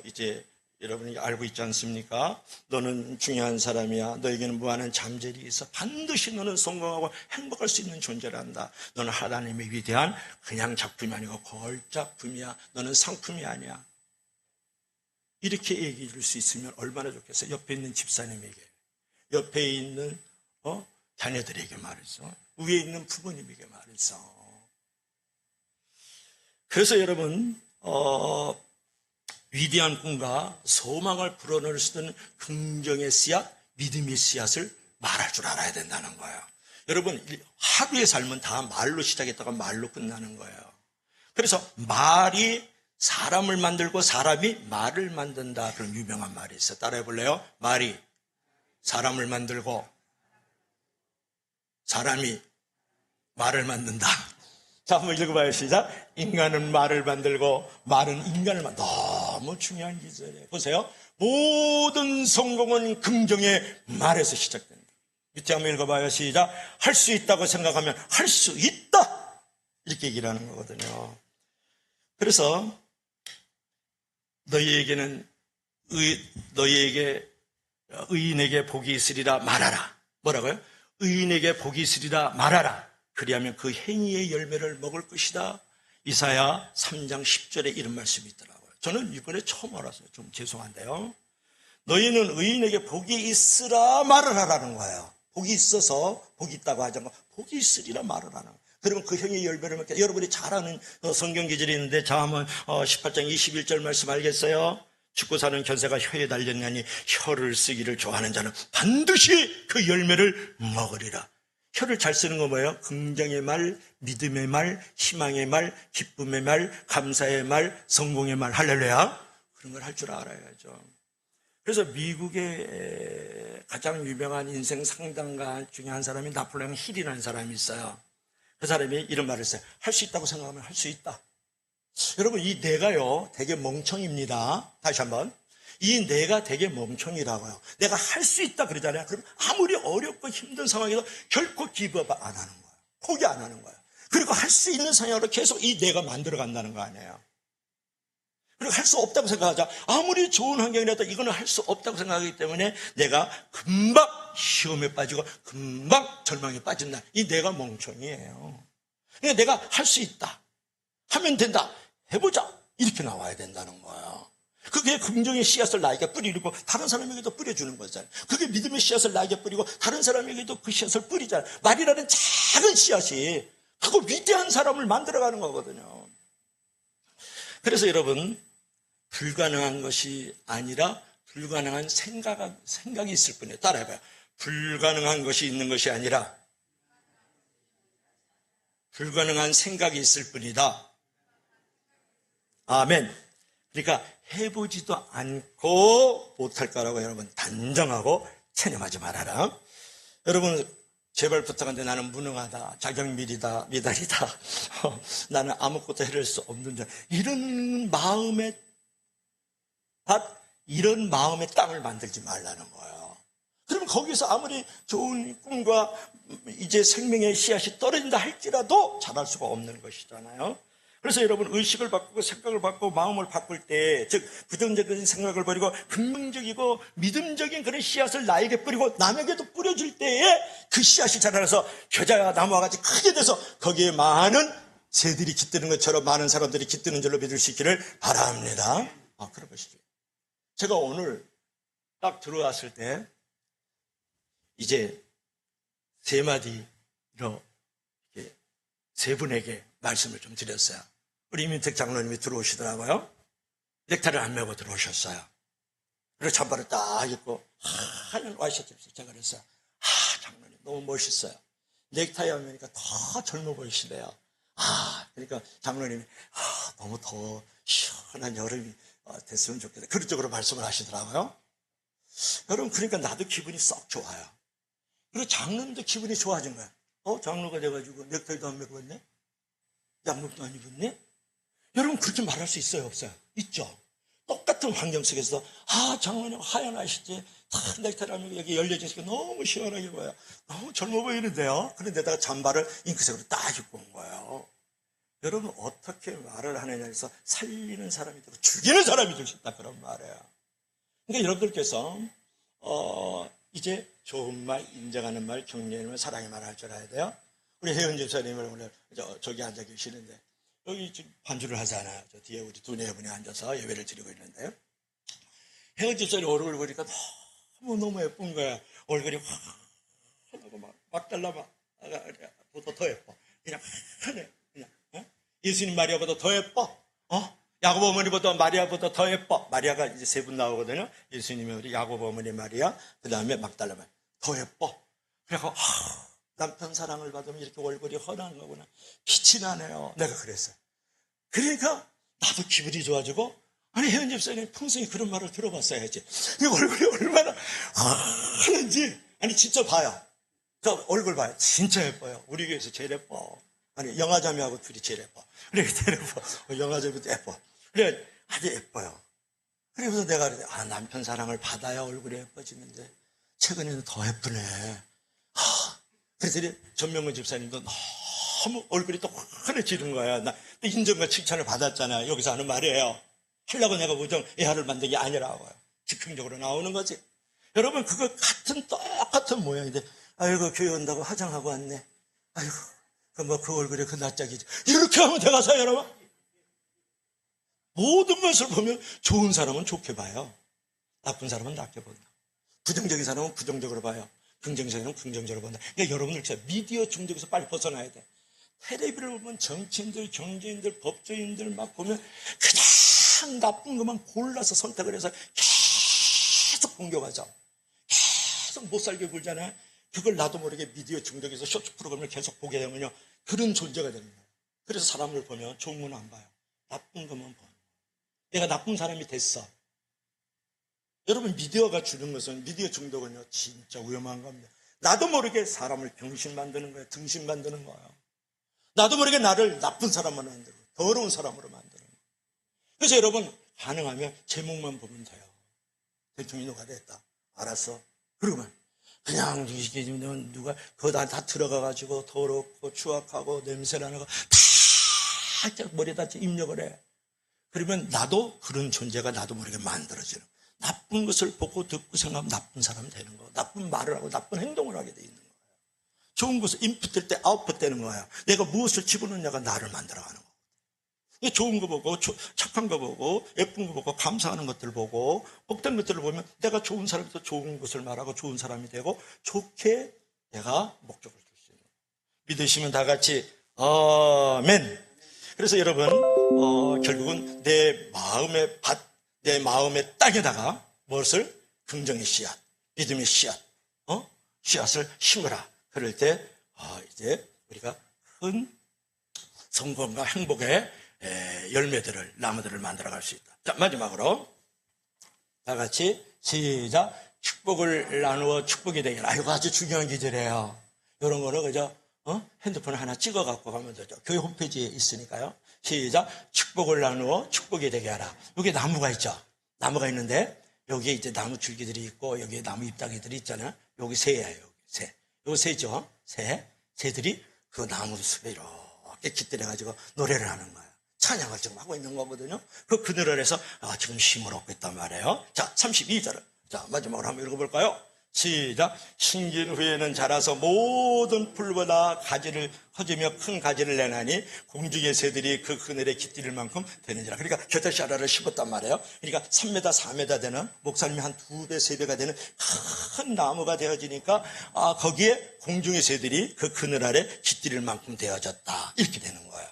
이제 여러분이 알고 있지 않습니까? 너는 중요한 사람이야. 너에게는 무한한 잠재력이 있어. 반드시 너는 성공하고 행복할 수 있는 존재란다. 너는 하나님의 위대한 그냥 작품이 아니고 걸작품이야. 너는 상품이 아니야. 이렇게 얘기해 줄 수 있으면 얼마나 좋겠어요. 옆에 있는 집사님에게, 옆에 있는 자녀들에게 말이죠. 위에 있는 부모님에게 말이죠. 그래서 여러분 위대한 꿈과 소망을 불어넣을 수 있는 긍정의 씨앗, 믿음의 씨앗을 말할 줄 알아야 된다는 거예요. 여러분 하루의 삶은 다 말로 시작했다가 말로 끝나는 거예요. 그래서 말이 사람을 만들고 사람이 말을 만든다. 그런 유명한 말이 있어요. 따라해 볼래요? 말이 사람을 만들고 사람이 말을 만든다. 자, 한번 읽어봐요. 시작. 인간은 말을 만들고 말은 인간을 만든다. 너무 중요한 기절이에요. 보세요. 모든 성공은 긍정의 말에서 시작된다. 밑에 한번 읽어봐요. 시작. 할 수 있다고 생각하면 할 수 있다. 이렇게 얘기를 하는 거거든요. 그래서 너희에게 의인에게 복이 있으리라 말하라. 뭐라고요? 의인에게 복이 있으리라 말하라. 그리하면 그 행위의 열매를 먹을 것이다. 이사야 3장 10절에 이런 말씀이 있더라고요. 저는 이번에 처음 알았어요. 좀 죄송한데요. 너희는 의인에게 복이 있으라 말을 하라는 거예요. 복이 있어서 복이 있다고 하지 않고 복이 있으리라 말을 하는 거예요. 그러면 그 행위의 열매를 먹게. 여러분이 잘 아는 성경 기절이 있는데 잠언 18장 21절 말씀 알겠어요? 죽고 사는 견사가 혀에 달렸냐니 혀를 쓰기를 좋아하는 자는 반드시 그 열매를 먹으리라. 혀를 잘 쓰는 건 뭐예요? 긍정의 말, 믿음의 말, 희망의 말, 기쁨의 말, 감사의 말, 성공의 말, 할렐루야. 그런 걸 할 줄 알아야죠. 그래서 미국의 가장 유명한 인생 상담가 중에 한 사람이 나폴레옹 힐이라는 사람이 있어요. 그 사람이 이런 말을 했어요. 할 수 있다고 생각하면 할 수 있다. 여러분, 이 내가요 되게 멍청입니다. 다시 한번, 이 내가 되게 멍청이라고요. 내가 할 수 있다 그러잖아요. 그럼 아무리 어렵고 힘든 상황에도 결코 기브업 안 하는 거예요. 포기 안 하는 거예요. 그리고 할 수 있는 상황으로 계속 이 내가 만들어 간다는 거 아니에요. 그리고 할 수 없다고 생각하자. 아무리 좋은 환경이라도 이거는 할 수 없다고 생각하기 때문에 내가 금방 시험에 빠지고 금방 절망에 빠진다. 이 내가 멍청이에요. 그러니까 내가 할 수 있다, 하면 된다, 해보자, 이렇게 나와야 된다는 거예요. 그게 긍정의 씨앗을 나에게 뿌리고 다른 사람에게도 뿌려주는 거잖아요. 그게 믿음의 씨앗을 나에게 뿌리고 다른 사람에게도 그 씨앗을 뿌리잖아요. 말이라는 작은 씨앗이 그거 위대한 사람을 만들어가는 거거든요. 그래서 여러분, 불가능한 것이 아니라 불가능한 생각이 있을 뿐이에요. 따라해봐요. 불가능한 것이 있는 것이 아니라 불가능한 생각이 있을 뿐이다. 아멘. 그러니까 해보지도 않고 못할 거라고 여러분 단정하고 체념하지 말아라. 여러분, 제발 부탁한데 나는 무능하다, 자격미리다, 미달이다, 나는 아무것도 해낼 수 없는 자, 이런 마음의 이런 마음의 땅을 만들지 말라는 거예요. 그러면 거기서 아무리 좋은 꿈과 이제 생명의 씨앗이 떨어진다 할지라도 자랄 수가 없는 것이잖아요. 그래서 여러분, 의식을 바꾸고 생각을 바꾸고 마음을 바꿀 때, 즉 부정적인 생각을 버리고 긍정적이고 믿음적인 그런 씨앗을 나에게 뿌리고 남에게도 뿌려줄 때에 그 씨앗이 자라나서 겨자와 나무와 같이 크게 돼서 거기에 많은 새들이 깃드는 것처럼 많은 사람들이 깃드는 줄로 믿을 수 있기를 바랍니다. 그런 것이죠. 제가 오늘 딱 들어왔을 때 이제 세 마디로 세 분에게 말씀을 좀 드렸어요. 우리 이민택 장로님이 들어오시더라고요. 넥타이를 안 메고 들어오셨어요. 그리고 잠바를 딱 입고 하얀 와이셔츠 입었어요. 제가 그랬어요. 장로님 너무 멋있어요. 넥타이 안 메니까 더 젊어 보이시네요. 그러니까 장로님이 너무 더 시원한 여름이 됐으면 좋겠다, 그런 쪽으로 말씀을 하시더라고요. 여러분, 그러니까 나도 기분이 썩 좋아요. 그리고 장로님도 기분이 좋아진 거예요. 장로가 돼가지고 넥타이도 안 메고 왔네? 양복도 안 입었네? 여러분, 그렇게 말할 수 있어요, 없어요? 있죠. 똑같은 환경 속에서 장로님 하얀 아이시지 넥타이를 안 메고 여기 열려지니까 너무 시원하게 보여요. 너무 젊어 보이는데요. 그런데다가 잠바를 잉크색으로 딱 입고 온 거예요. 여러분, 어떻게 말을 하느냐에서 살리는 사람이 되고 죽이는 사람이 될 수 있다, 그런 말이에요. 그러니까 여러분들께서 이제 좋은 말, 인정하는 말, 격려하는 말, 사랑의 말을 할 줄 알아야 돼요. 우리 혜은 집사님을 오늘 저기 앉아 계시는데 여기 지금 반주를 하잖아요. 저 뒤에 우리 두 네 분이 앉아서 예배를 드리고 있는데요. 혜은 집사님 얼굴을 보니까 너무 예쁜 거야. 얼굴이 환하고 막 달라봐. 보다 더 예뻐. 그냥 환해. 예수님 마리아보다 더 예뻐. 야곱 어머니보다 마리아보다 더 예뻐. 마리아가 이제 세 분 나오거든요. 예수님이 우리 야곱 어머니 마리아, 그 다음에 막달라 더 예뻐. 그래서 남편 사랑을 받으면 이렇게 얼굴이 환한 거구나. 빛이 나네요. 내가 그랬어요. 그러니까 나도 기분이 좋아지고, 아니 혜은 집사님 평소에 그런 말을 들어봤어야지. 이 얼굴이 얼마나 환한지. 아니 진짜 봐요. 저 얼굴 봐요. 진짜 예뻐요. 우리 교회에서 제일 예뻐. 아니 영화자매하고 둘이 제일 예뻐. 그래 제일 예뻐. 영화자매도 예뻐. 그래 아주 예뻐요. 그래서 내가 그래, 남편 사랑을 받아야 얼굴이 예뻐지는데 최근에는 더 예쁘네. 그래서 전명근 집사님도 너무 얼굴이 또 환해지는 거야. 나 인정과 칭찬을 받았잖아요. 여기서 하는 말이에요. 하려고 내가 무정 애화를 만든 게 아니라고요. 즉흥적으로 나오는 거지. 여러분, 그거 똑같은 모양인데, 아이고 교회 온다고 화장하고 왔네. 아이고 그 얼굴에 그 낯짝이지. 이렇게 하면 돼가서 여러분, 모든 것을 보면 좋은 사람은 좋게 봐요. 나쁜 사람은 나쁘게 본다. 부정적인 사람은 부정적으로 봐요. 긍정적인 사람은 긍정적으로 본다. 그러니까 여러분들 진짜 미디어 중독에서 빨리 벗어나야 돼. 텔레비를 보면 정치인들, 경제인들, 법조인들 막 보면 그냥 나쁜 것만 골라서 선택을 해서 계속 공격하죠. 계속 못 살게 굴잖아요. 그걸 나도 모르게 미디어 중독에서 쇼츠 프로그램을 계속 보게 되면요, 그런 존재가 되는 거예요. 그래서 사람을 보면 좋은 건 안 봐요. 나쁜 것만 봐요. 내가 나쁜 사람이 됐어. 여러분, 미디어가 주는 것은, 미디어 중독은요 진짜 위험한 겁니다. 나도 모르게 사람을 병신 만드는 거예요. 등신 만드는 거예요. 나도 모르게 나를 나쁜 사람으로 만들고 더러운 사람으로 만드는 거예요. 그래서 여러분, 가능하면 제목만 보면 돼요. 대통령이 누가 됐다, 알았어. 그러면 그냥 누가 거기다 다 들어가가지고 더럽고 추악하고 냄새나는 거 다 머리에다 입력을 해. 그러면 나도 그런 존재가 나도 모르게 만들어지는 거예요. 나쁜 것을 보고 듣고 생각하면 나쁜 사람 되는 거예요. 나쁜 말을 하고 나쁜 행동을 하게 돼 있는 거예요. 좋은 것을 인풋될 때 아웃풋 되는 거예요. 내가 무엇을 집어넣느냐가 나를 만들어가는 거예요. 좋은 거 보고, 착한 거 보고, 예쁜 거 보고, 감사하는 것들 보고, 복된 것들을 보면 내가 좋은 사람이 더 좋은 것을 말하고 좋은 사람이 되고, 좋게 내가 목적을 줄 수 있는 거예요. 믿으시면 다 같이 아멘. 그래서 여러분, 결국은 내 마음의 밭, 내 마음의 땅에다가 무엇을? 긍정의 씨앗, 믿음의 씨앗, 씨앗을 심으라. 그럴 때 이제 우리가 큰 성공과 행복의 열매들을, 나무들을 만들어갈 수 있다. 자, 마지막으로 다 같이 시작. 축복을 나누어 축복이 되기라. 이거 아주 중요한 기절이에요. 이런 거는 그저 핸드폰 하나 찍어 갖고 가면 되죠. 교회 홈페이지에 있으니까요. 시작. 축복을 나누어 축복이 되게 하라. 여기 나무가 있죠. 나무가 있는데 여기에 이제 나무 줄기들이 있고 여기에 나무 잎사귀들이 있잖아요. 여기 새예요. 여기 새. 여기 새죠. 새들이 그 나무 숲에 이렇게 깃들여 가지고 노래를 하는 거예요. 찬양을 지금 하고 있는 거거든요. 그 그늘을 해서 지금 힘을 얻고 있단 말이에요. 자, 32절을 자, 마지막으로 한번 읽어볼까요? 시작. 신긴 후에는 자라서 모든 풀보다 가지를 허지며 큰 가지를 내나니 공중의 새들이 그 그늘에 깃들일 만큼 되는지라. 그러니까 겨자씨알을 심었단 말이에요. 그러니까 3m, 4m 되는, 목사님이 한 2배, 3배가 되는 큰 나무가 되어지니까 거기에 공중의 새들이 그 그늘 아래 깃들일 만큼 되어졌다. 이렇게 되는 거예요.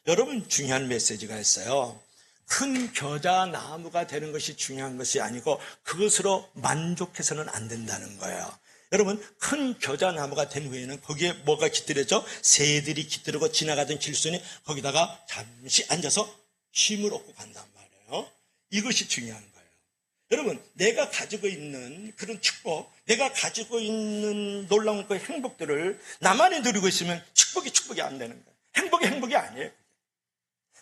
여러분, 중요한 메시지가 있어요. 큰 겨자 나무가 되는 것이 중요한 것이 아니고 그것으로 만족해서는 안 된다는 거예요. 여러분, 큰 겨자 나무가 된 후에는 거기에 뭐가 깃들여져? 새들이 깃들고 지나가던 길순이 거기다가 잠시 앉아서 쉼을 얻고 간단 말이에요. 이것이 중요한 거예요. 여러분, 내가 가지고 있는 그런 축복, 내가 가지고 있는 놀라운 그 행복들을 나만이 누리고 있으면 축복이 안 되는 거예요. 행복이 아니에요.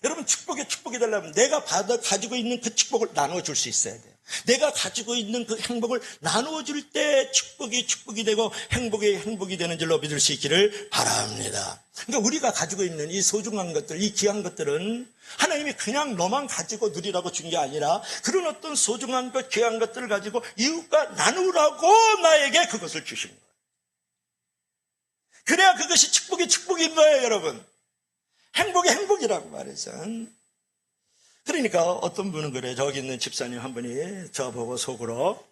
여러분, 축복이 되려면 내가 가지고 있는 그 축복을 나눠줄 수 있어야 돼요. 내가 가지고 있는 그 행복을 나눠줄 때 축복이 되고 행복이 되는 줄로 믿을 수 있기를 바랍니다. 그러니까 우리가 가지고 있는 이 소중한 것들, 이 귀한 것들은 하나님이 그냥 너만 가지고 누리라고 준 게 아니라 그런 어떤 소중한 것, 귀한 것들을 가지고 이웃과 나누라고 나에게 그것을 주신 거예요. 그래야 그것이 축복인 거예요, 여러분. 행복이라고 말해서. 그러니까 어떤 분은 그래. 저기 있는 집사님 한 분이 저보고 속으로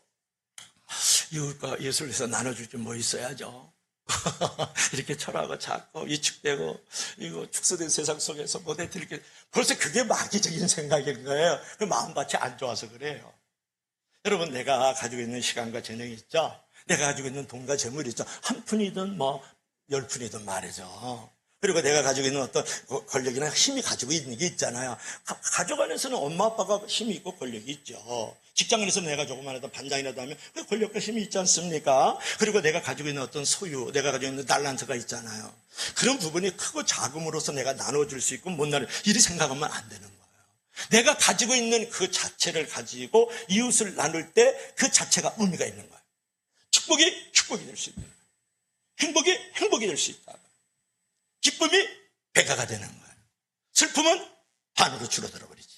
이웃과 이웃을 위해서 나눠줄 게 뭐 있어야죠. 이렇게 철하고 작고 위축되고 이거 축소된 세상 속에서 못해 이렇게 벌써 그게 마귀적인 생각인 거예요. 그 마음밭이 안 좋아서 그래요. 여러분, 내가 가지고 있는 시간과 재능이 있죠. 내가 가지고 있는 돈과 재물이 있죠. 한 푼이든 뭐 10푼이든 말이죠. 그리고 내가 가지고 있는 어떤 권력이나 힘이 가지고 있는 게 있잖아요. 가족 안에서는 엄마 아빠가 힘이 있고 권력이 있죠. 직장에서 내가 조금만 해도 반장이라도 하면 그 권력과 힘이 있지 않습니까? 그리고 내가 가지고 있는 어떤 소유, 내가 가지고 있는 달란트가 있잖아요. 그런 부분이 크고 작음으로서 내가 나눠줄 수 있고 못 나눠, 이리 생각하면 안 되는 거예요. 내가 가지고 있는 그 자체를 가지고 이웃을 나눌 때 그 자체가 의미가 있는 거예요. 축복이 될 수 있는 거예요. 행복이 될 수 있다. 기쁨이 배가가 되는 거예요. 슬픔은 반으로 줄어들어 버리지.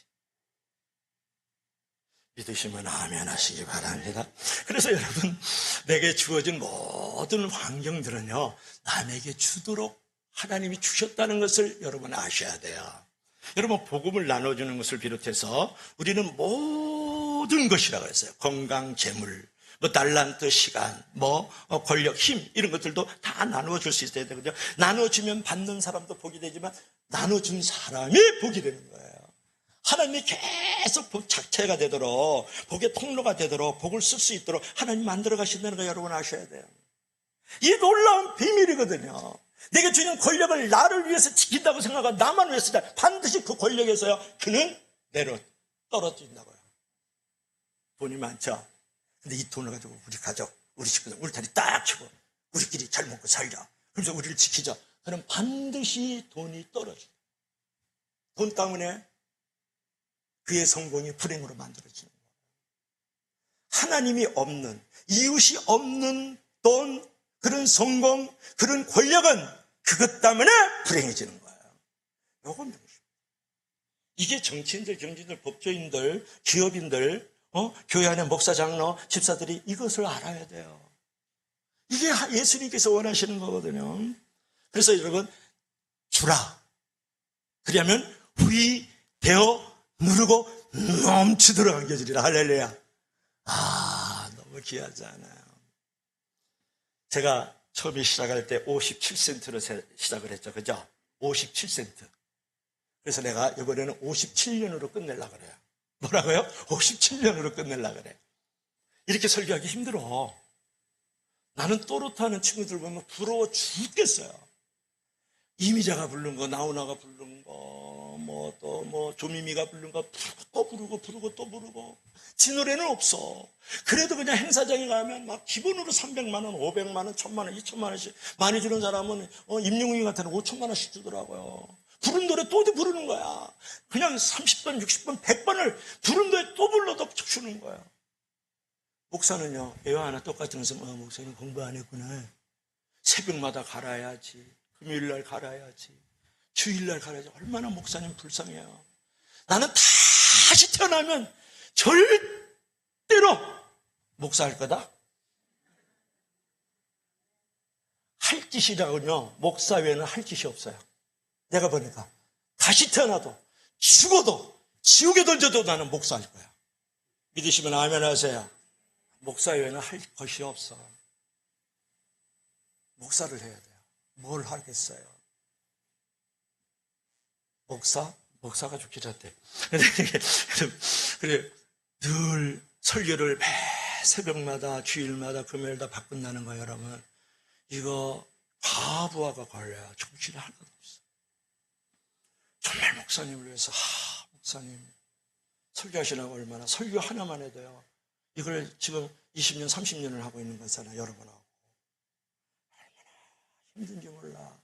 믿으시면 아멘 하시기 바랍니다. 그래서 여러분, 내게 주어진 모든 환경들은요, 남에게 주도록 하나님이 주셨다는 것을 여러분 아셔야 돼요. 여러분, 복음을 나눠주는 것을 비롯해서 우리는 모든 것이라고 했어요. 건강, 재물, 뭐 달란트, 시간, 뭐 권력, 힘, 이런 것들도 다 나누어 줄 수 있어야 되거든요. 나눠주면 받는 사람도 복이 되지만 나눠준 사람이 복이 되는 거예요. 하나님이 계속 복 자체가 되도록, 복의 통로가 되도록, 복을 쓸 수 있도록 하나님 만들어 가신다는 거 여러분 아셔야 돼요. 이 놀라운 비밀이거든요. 내게 주는 권력을 나를 위해서 지킨다고 생각하고 나만 위해서 반드시 그 권력에서야 그는 내려 떨어진다고요. 돈이 많죠. 근데 이 돈을 가지고 우리 가족, 우리 식구들 울타리 딱 치고 우리끼리 잘 먹고 살자. 그래서 우리를 지키자. 그럼 반드시 돈이 떨어져요. 돈 때문에 그의 성공이 불행으로 만들어지는 거예요. 하나님이 없는, 이웃이 없는 돈, 그런 성공, 그런 권력은 그것 때문에 불행해지는 거예요. 요건 명심입니다. 이게 정치인들, 경제인들, 법조인들, 기업인들, 교회 안에 목사, 장로, 집사들이 이것을 알아야 돼요. 이게 예수님께서 원하시는 거거든요. 그래서 여러분, 주라. 그러면 후이 되어 누르고 넘치도록 안겨주리라. 할렐루야. 너무 귀하지 않아요? 제가 처음에 시작할 때 57센트로 시작을 했죠. 그죠? 57센트. 그래서 내가 이번에는 57년으로 끝내려고 그래요. 뭐라고요? 57년으로 끝내려고 그래. 이렇게 설교하기 힘들어. 나는 또르타하는 친구들 보면 부러워 죽겠어요. 이미자가 부른 거, 나훈아가 부른 거, 조미미가 부른 거 또 부르고 지 노래는 없어. 그래도 그냥 행사장에 가면 막 기본으로 300만 원, 500만 원, 1000만 원, 2000만 원씩 많이 주는 사람은 임영웅이 같은 5천만 원씩 주더라고요. 부른 노래 또 부르는 거야. 그냥 30번, 60번, 100번을 부른 노래 또 불러도 주는 거야. 목사는요, 애와 하나 똑같으면서 목사님 공부 안 했구나. 새벽마다 갈아야지. 금요일날 갈아야지. 주일날 갈아야지. 얼마나 목사님 불쌍해요. 나는 다시 태어나면 절대로 목사할 거다. 할 짓이라군요. 목사 외에는 할 짓이 없어요. 내가 보니까 다시 태어나도 죽어도 지옥에 던져도 나는 목사할 거야. 믿으시면 아멘 하세요. 목사 외에는 할 것이 없어. 목사를 해야 돼요. 뭘 하겠어요? 목사가 좋긴 한데. 그래, 늘 설교를 매 새벽마다, 주일마다, 금요일마다 바꾼다는 거예요, 여러분. 이거 과부하가 걸려요. 정신이 하나도 없어. 정말 목사님을 위해서, 목사님, 설교하시라고 얼마나, 설교 하나만 해도요. 이걸 지금 20년, 30년을 하고 있는 거잖아요, 여러분하고. 얼마나 힘든지 몰라.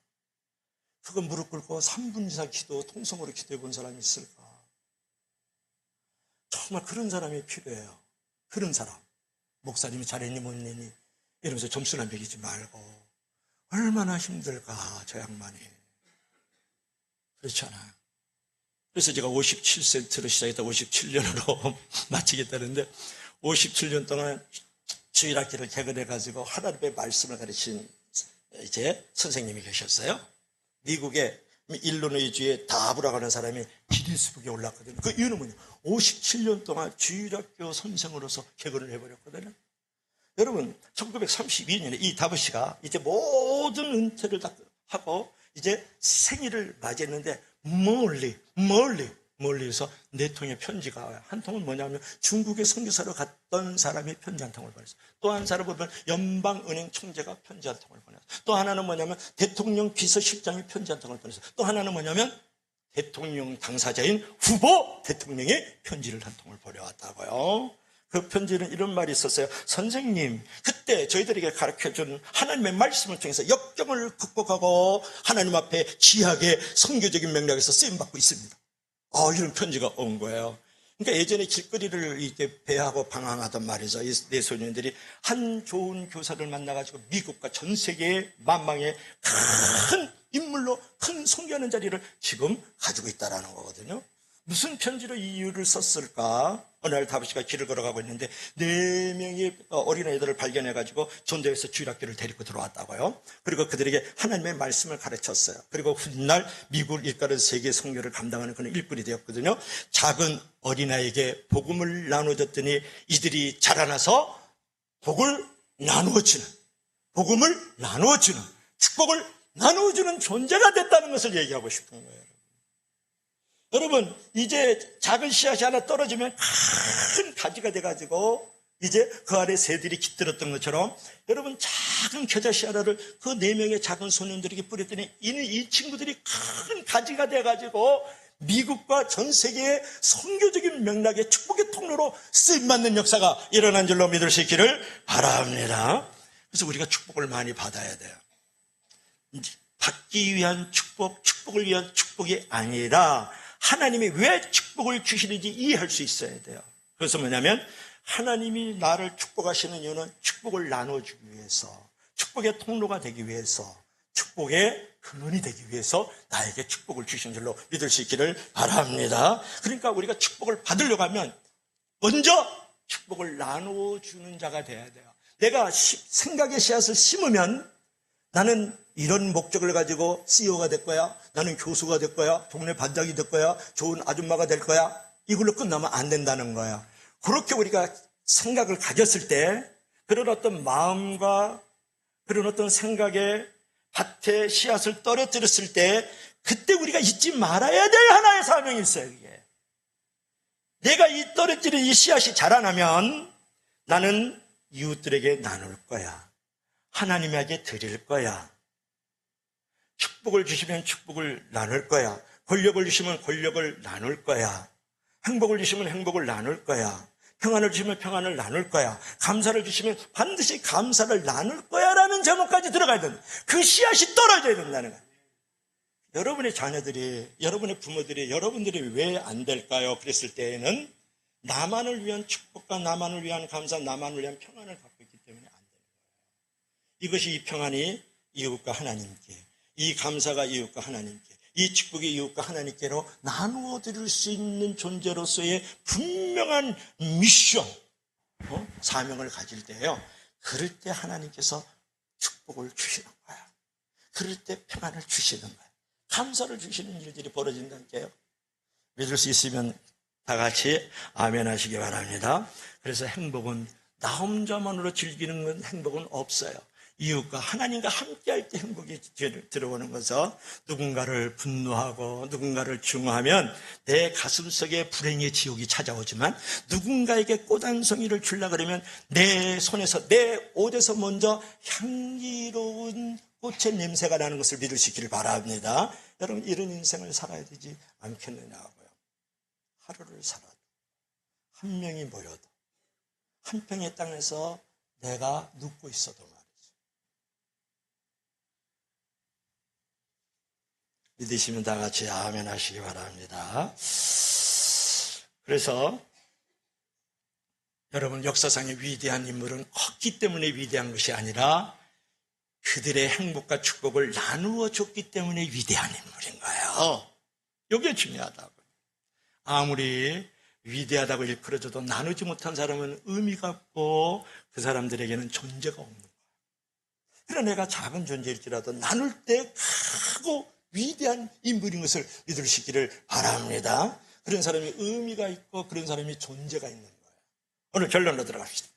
그거 무릎 꿇고 3분 이상 통성으로 기도해 본 사람이 있을까? 정말 그런 사람이 필요해요. 그런 사람. 목사님이 잘했니 못했니 이러면서 점수나 매기지 말고 얼마나 힘들까 저 양반이. 그렇지 않아요? 그래서 제가 57센트로 시작했다 57년으로 마치겠다는데 57년 동안 주일학기를 개설해가지고 하나님의 말씀을 가르친 이제 선생님이 계셨어요. 미국의 일리노이주의 다브라고 하는 사람이 기네스북에 올랐거든요. 그 이유는 뭐냐? 57년 동안 주일학교 선생으로서 개근을 해버렸거든요. 여러분, 1932년에 이 다브씨가 이제 모든 은퇴를 다 하고 이제 생일을 맞이했는데 멀리에서 네 통의 편지가 와요. 한 통은 뭐냐면 중국에 선교사로 갔던 사람이 편지 한 통을 보냈어요. 또 한 사람은 연방은행 총재가 편지 한 통을 보냈어요. 또 하나는 뭐냐면 대통령 비서실장이 편지 한 통을 보냈어요. 또 하나는 뭐냐면 대통령 당사자인 후보 대통령이 편지를 한 통을 보내왔다고요. 그 편지는 이런 말이 있었어요. 선생님, 그때 저희들에게 가르쳐준 하나님의 말씀을 통해서 역경을 극복하고 하나님 앞에 귀하게 선교적인 맥락에서 쓰임받고 있습니다. 이런 편지가 온 거예요. 그러니까 예전에 길거리를 이렇게 배하고 방황하던 말이죠. 이 네 소년들이 한 좋은 교사를 만나가지고 미국과 전 세계의 만방에 큰 인물로 큰 선교하는 자리를 지금 가지고 있다는 거거든요. 무슨 편지로 이 이유를 썼을까? 어느 날 다브씨가 길을 걸어가고 있는데 4명의 어린아이들을 발견해가지고 전도에서 주일학교를 데리고 들어왔다고요. 그리고 그들에게 하나님의 말씀을 가르쳤어요. 그리고 훗날 미국을 일가는 세계 선교를 감당하는 그런 일꾼이 되었거든요. 작은 어린아이에게 복음을 나눠줬더니 이들이 자라나서 복을 나누어주는, 복음을 나누어주는, 축복을 나누어주는 존재가 됐다는 것을 얘기하고 싶은 거예요. 여러분, 이제 작은 씨앗이 하나 떨어지면 큰 가지가 돼가지고 이제 그 아래 새들이 깃들었던 것처럼 여러분 작은 겨자씨 하나를 그 4명의 작은 소년들에게 뿌렸더니 이 친구들이 큰 가지가 돼가지고 미국과 전 세계의 선교적인 맥락의 축복의 통로로 쓰임받는 역사가 일어난 줄로 믿을 수 있기를 바랍니다. 그래서 우리가 축복을 많이 받아야 돼요. 받기 위한 축복, 축복을 위한 축복이 아니라 하나님이 왜 축복을 주시는지 이해할 수 있어야 돼요. 그래서 뭐냐면 하나님이 나를 축복하시는 이유는 축복을 나눠주기 위해서, 축복의 통로가 되기 위해서, 축복의 근원이 되기 위해서 나에게 축복을 주신 줄로 믿을 수 있기를 바랍니다. 그러니까 우리가 축복을 받으려고 하면 먼저 축복을 나눠주는 자가 돼야 돼요. 내가 생각의 씨앗을 심으면 나는 이런 목적을 가지고 CEO가 될 거야, 나는 교수가 될 거야, 동네 반장이 될 거야, 좋은 아줌마가 될 거야, 이걸로 끝나면 안 된다는 거야. 그렇게 우리가 생각을 가졌을 때 그런 어떤 마음과 그런 어떤 생각에 밭에 씨앗을 떨어뜨렸을 때 그때 우리가 잊지 말아야 될 하나의 사명이 있어요. 이게. 내가 이 떨어뜨린 이 씨앗이 자라나면 나는 이웃들에게 나눌 거야. 하나님에게 드릴 거야. 축복을 주시면 축복을 나눌 거야. 권력을 주시면 권력을 나눌 거야. 행복을 주시면 행복을 나눌 거야. 평안을 주시면 평안을 나눌 거야. 감사를 주시면 반드시 감사를 나눌 거야 라는 제목까지 들어가야 된다. 그 씨앗이 떨어져야 된다는 거야. 여러분의 자녀들이, 여러분의 부모들이, 여러분들이 왜 안 될까요? 그랬을 때에는 나만을 위한 축복과 나만을 위한 감사, 나만을 위한 평안을 갖고 있기 때문에 안 되는 거예요. 이것이 이 평안이 이웃과 하나님께, 이 감사가 이웃과 하나님께, 이 축복이 이웃과 하나님께로 나누어 드릴 수 있는 존재로서의 분명한 미션, 사명을 가질 때예요. 그럴 때 하나님께서 축복을 주시는 거야. 그럴 때 평안을 주시는 거야. 감사를 주시는 일들이 벌어진다니까요. 믿을 수 있으면 다 같이 아멘 하시기 바랍니다. 그래서 행복은 나 혼자만으로 즐기는 건 행복은 없어요. 이웃과 하나님과 함께할 때 행복이 들어오는 것은 누군가를 분노하고 누군가를 증오하면 내 가슴속에 불행의 지옥이 찾아오지만 누군가에게 꽃 한 송이를 주려고 그러면 내 손에서 내 옷에서 먼저 향기로운 꽃의 냄새가 나는 것을 믿을 수 있기를 바랍니다. 여러분 이런 인생을 살아야 되지 않겠느냐고요. 하루를 살아도 한 명이 모여도 한 평의 땅에서 내가 눕고 있어도 말이죠. 믿으시면 다 같이 아멘 하시기 바랍니다. 그래서 여러분 역사상의 위대한 인물은 컸기 때문에 위대한 것이 아니라 그들의 행복과 축복을 나누어 줬기 때문에 위대한 인물인 거예요. 이게 중요하다고. 아무리 위대하다고 일컬어져도 나누지 못한 사람은 의미가 없고 그 사람들에게는 존재가 없는 거예요. 그러나 내가 작은 존재일지라도 나눌 때 크고 위대한 인물인 것을 믿을 수 있기를 바랍니다. 그런 사람이 의미가 있고 그런 사람이 존재가 있는 거예요. 오늘 결론으로 들어갑시다.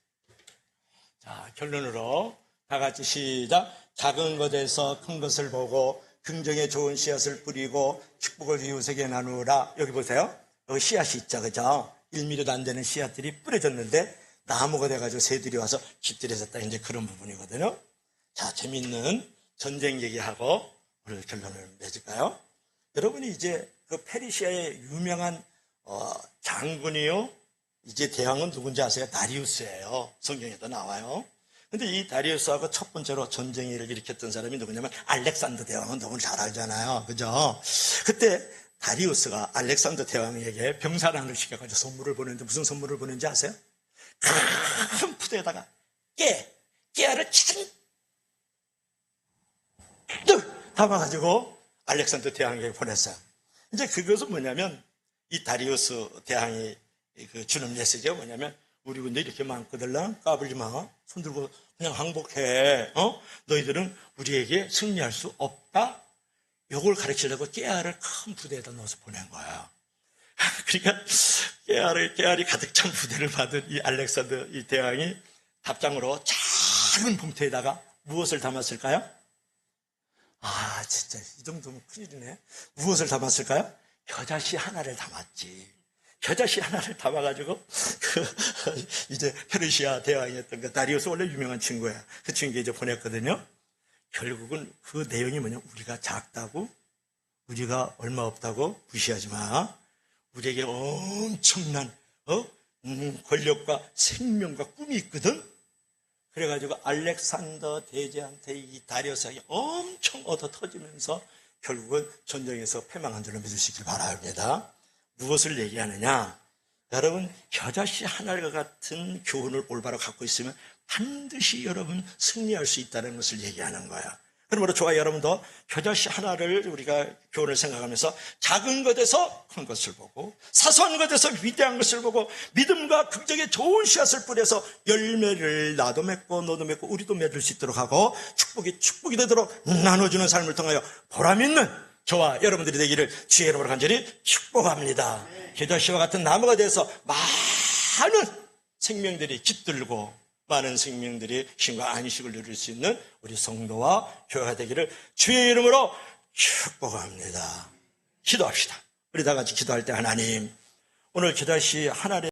자, 결론으로 다 같이 시작. 작은 것에서 큰 것을 보고 긍정의 좋은 씨앗을 뿌리고 축복을 이웃에게 나누라. 여기 보세요. 여기 씨앗이 있죠, 그죠? 1mm도 안 되는 씨앗들이 뿌려졌는데 나무가 돼가지고 새들이 와서 깃들여졌다. 이제 그런 부분이거든요. 자, 재밌는 전쟁 얘기하고 오늘 결론을 맺을까요? 여러분이 이제 그 페르시아의 유명한 장군이요. 이제 대왕은 누군지 아세요? 다리우스예요. 성경에도 나와요. 근데 이 다리우스하고 첫 번째로 전쟁을 일으켰던 사람이 누구냐면 알렉산더 대왕은 너무 잘 알잖아요. 그죠? 그때 다리우스가 알렉산더 대왕에게 병사랑을 시켜가지고 선물을 보냈는데 무슨 선물을 보낸지 아세요? 큰 푸대에다가 깨알을 잔뜩 담아가지고 알렉산더 대왕에게 보냈어요. 이제 그것은 뭐냐면 이 다리우스 대왕이 주는 메시지가 뭐냐면 우리 군대 이렇게 많거든. 까불지 마. 손들고 그냥 항복해. 너희들은 우리에게 승리할 수 없다. 요걸 가르치려고 깨알을 큰 부대에다 넣어서 보낸 거야. 그러니까 깨알이 가득 찬 부대를 받은 이 알렉산더 이 대왕이 답장으로 작은 봉투에다가 무엇을 담았을까요? 아, 진짜 이 정도면 큰일이네. 무엇을 담았을까요? 겨자씨 하나를 담았지. 겨자씨 하나를 담아가지고 이제 페르시아 대왕이었던 그 다리우스 원래 유명한 친구야. 그 친구에게 이제 보냈거든요. 결국은 그 내용이 뭐냐, 우리가 작다고, 우리가 얼마 없다고 무시하지 마. 우리에게 엄청난 권력과 생명과 꿈이 있거든. 그래가지고 알렉산더 대제한테 이 다리우스에게 엄청 얻어 터지면서 결국은 전쟁에서 패망한 줄로 믿으시길 바랍니다. 무엇을 얘기하느냐? 여러분, 겨자씨 하나과 같은 교훈을 올바로 갖고 있으면 반드시 여러분 승리할 수 있다는 것을 얘기하는 거야. 그러므로 저와 여러분도 겨자씨 하나를 우리가 교훈을 생각하면서 작은 것에서 큰 것을 보고 사소한 것에서 위대한 것을 보고 믿음과 긍정의 좋은 씨앗을 뿌려서 열매를 나도 맺고 너도 맺고 우리도 맺을 수 있도록 하고 축복이 되도록 나눠주는 삶을 통하여 보람있는 저와 여러분들이 되기를 주의 이름으로 간절히 축복합니다. 겨자씨와 같은 나무가 돼서 많은 생명들이 깃들고 많은 생명들이 쉼과 안식을 누릴 수 있는 우리 성도와 교회가 되기를 주의 이름으로 축복합니다. 기도합시다. 우리 다 같이 기도할 때 하나님, 오늘 겨자씨 하나를